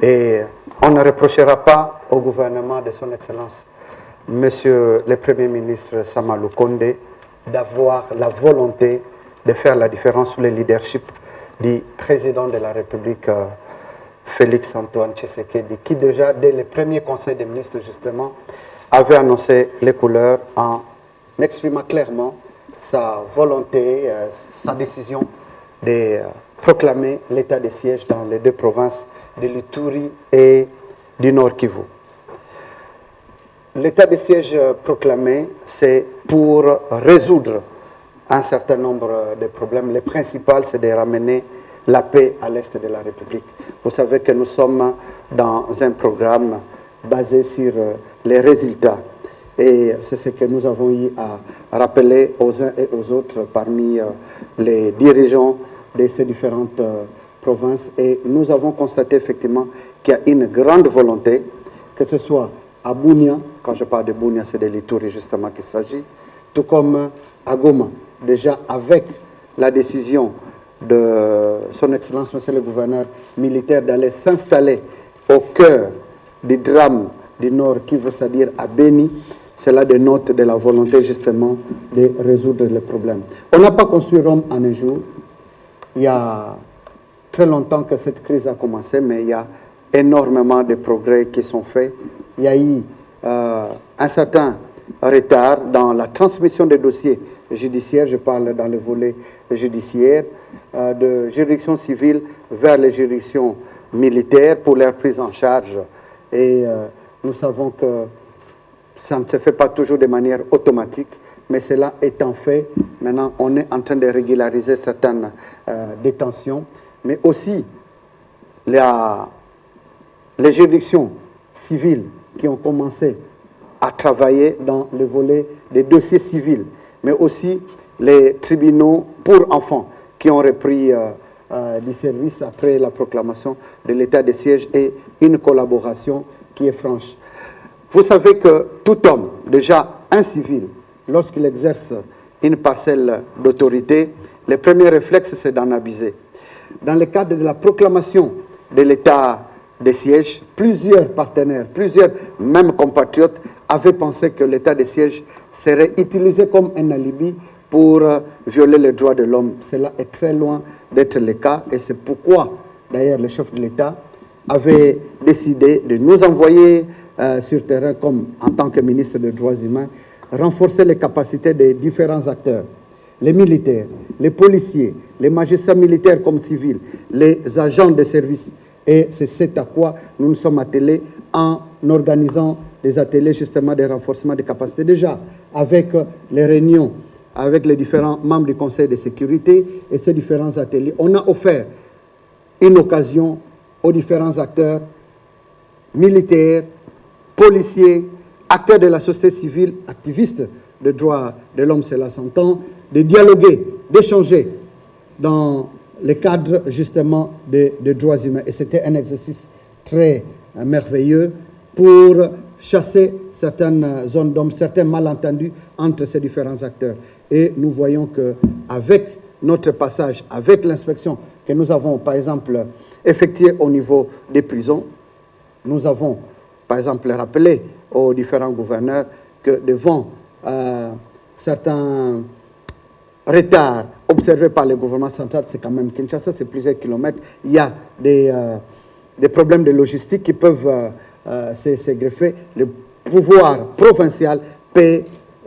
Et on ne reprochera pas au gouvernement de son Excellence, Monsieur le Premier ministre Samalou Kondé, d'avoir la volonté de faire la différence sous le leadership du président de la République, Félix Antoine Tshisekedi, qui déjà, dès le premier conseil des ministres, justement, avait annoncé les couleurs en exprimant clairement sa volonté, sa décision de proclamer l'état de siège dans les deux provinces de l'Ituri et du Nord Kivu. L'état de siège proclamé, c'est pour résoudre un certain nombre de problèmes. Le principal, c'est de ramener la paix à l'est de la République. Vous savez que nous sommes dans un programme basé sur les résultats. Et c'est ce que nous avons eu à rappeler aux uns et aux autres parmi les dirigeants de ces différentes provinces. Et nous avons constaté effectivement qu'il y a une grande volonté, que ce soit à Bunia, quand je parle de Bunia, c'est de l'Ituri justement qu'il s'agit, tout comme à Goma. Déjà avec la décision de son Excellence, Monsieur le Gouverneur militaire, d'aller s'installer au cœur du drame du Nord Kivu, c'est-à-dire à Beni, cela dénote de la volonté justement de résoudre les problèmes. On n'a pas construit Rome en un jour. Il y a très longtemps que cette crise a commencé, mais il y a énormément de progrès qui sont faits. Il y a eu un certain retard dans la transmission des dossiers judiciaires, je parle dans le volet judiciaire, de juridictions civiles vers les juridictions militaires pour leur prise en charge. Et nous savons que ça ne se fait pas toujours de manière automatique, mais cela étant fait, maintenant on est en train de régulariser certaines détentions, mais aussi les juridictions civiles qui ont commencé à travailler dans le volet des dossiers civils, mais aussi les tribunaux pour enfants qui ont repris du service après la proclamation de l'état de siège et une collaboration qui est franche. Vous savez que tout homme, déjà un civil, lorsqu'il exerce une parcelle d'autorité, le premier réflexe, c'est d'en abuser. Dans le cadre de la proclamation de l'état de siège, plusieurs partenaires, plusieurs même compatriotes avaient pensé que l'état de siège serait utilisé comme un alibi pour violer les droits de l'homme. Cela est très loin d'être le cas et c'est pourquoi, d'ailleurs, le chef de l'État avait décidé de nous envoyer sur terrain, comme en tant que ministre des Droits humains, renforcer les capacités des différents acteurs, les militaires, les policiers, les magistrats militaires comme civils, les agents de service. Et c'est ce à quoi nous nous sommes attelés en organisant des ateliers justement de renforcement des capacités. Déjà, avec les réunions, avec les différents membres du Conseil de sécurité et ces différents ateliers, on a offert une occasion aux différents acteurs militaires, policiers, acteurs de la société civile, activistes de droits de l'homme, cela s'entend, de dialoguer, d'échanger dans le cadre justement des droits humains. Et c'était un exercice très merveilleux pour chasser certaines zones d'ombre, certains malentendus entre ces différents acteurs. Et nous voyons qu'avec notre passage, avec l'inspection que nous avons, par exemple, effectuée au niveau des prisons, nous avons, par exemple, rappelé aux différents gouverneurs que devant certains retards observés par le gouvernement central, c'est quand même Kinshasa, c'est plusieurs kilomètres, il y a des problèmes de logistique qui peuvent se greffer. Le pouvoir provincial peut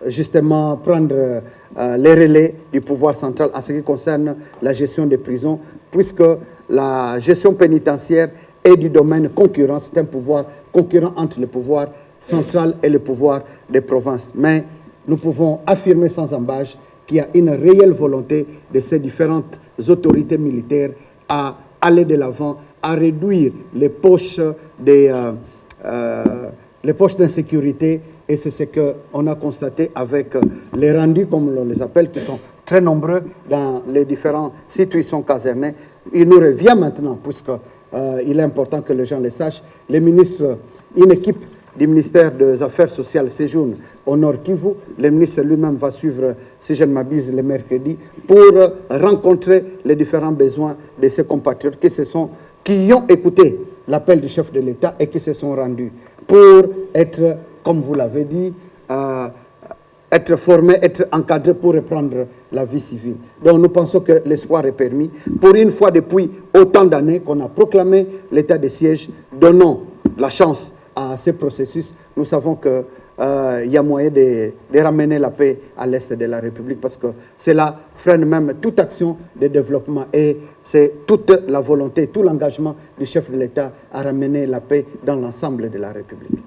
justement prendre les relais du pouvoir central en ce qui concerne la gestion des prisons, puisque la gestion pénitentiaire est du domaine concurrent, c'est un pouvoir concurrent entre le pouvoir central et le pouvoir des provinces. Mais nous pouvons affirmer sans embâche qu'il y a une réelle volonté de ces différentes autorités militaires à aller de l'avant, à réduire les poches d'insécurité. Et c'est ce qu'on a constaté avec les rendus, comme on les appelle, qui sont très nombreux dans les différents sites où ils sont casernés. Il nous revient maintenant, puisqu'il est important que les gens le sachent, les ministres, une équipe du ministère des Affaires sociales séjourne au Nord Kivu. Le ministre lui-même va suivre, si je ne m'abuse, le mercredi, pour rencontrer les différents besoins de ses compatriotes qui ont écouté l'appel du chef de l'État et qui se sont rendus pour être, comme vous l'avez dit, être formés, être encadrés pour reprendre la vie civile. Donc nous pensons que l'espoir est permis. Pour une fois depuis autant d'années qu'on a proclamé l'état de siège, donnons la chance à ce processus. Nous savons qu'il y a moyen de ramener la paix à l'est de la République parce que cela freine même toute action de développement et c'est toute la volonté, tout l'engagement du chef de l'État à ramener la paix dans l'ensemble de la République.